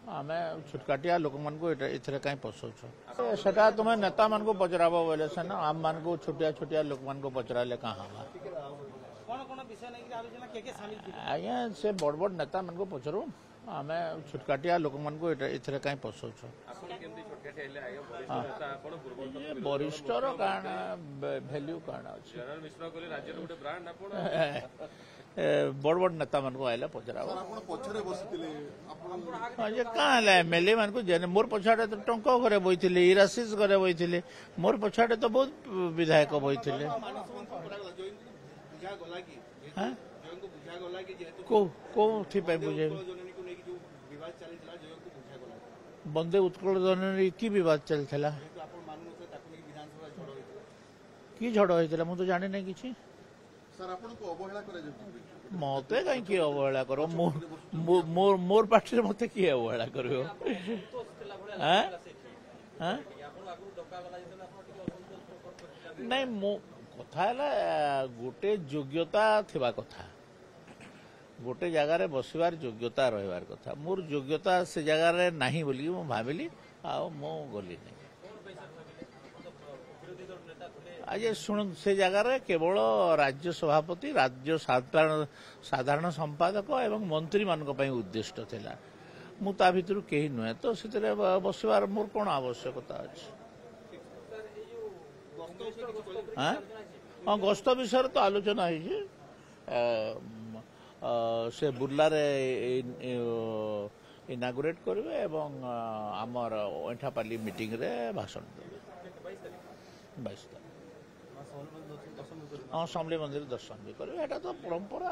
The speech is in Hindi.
आम छुटकाटिया लोक मान कहीं पसौच सेटा तुम नेता मान पचराब बोले सेना आम मान छोटिया छोटिया लोक मान पचराले कहाँ आज्ञा से बड़ बड़ नेता मान पचरू आम छुटकाटिया लोक मान कहीं पसौच वरिष्ठर काण भैल्यू काण अच्छे बड़ बड़ नेता मान आइला पचरा क्या एमएलए मान मोर पछाड़े तो टंक घरे बही इरासीस घरे बही मोर पछाड़े तो बहुत विधायक बही बुझे बंदे उत्कल जननी कि बद चलता कि झड़ होता मुझे जानी ना कि मत कहीं अवहेला कर मोर पार्टी मत किए अवहेला कर नहीं मो कथा गोटे योग्यता थिबा कथा गोटे जगार बसवार योग्यता रहिबार कथा मोर योग्यता से जगार नहीं बोली मु भाविली आ मो गली नहीं आज शुण से जगार केवल राज्य सभापति राज्य साधारण संपादक एवं मंत्री मान उद्दिष्ट थिला मु ता भितर कहीं नुहे तो से बसवार मोर कौन आवश्यकता अच्छे हाँ गस्त विषय तो आलोचना से बुर्ला इनागुरेट करेंगे एवं आमर ऐठापाली मीटिंग रे भाषण देवे 22 तारीख हाँ समले मंदिर दर्शन भी करेंगे एटा तो परंपरा।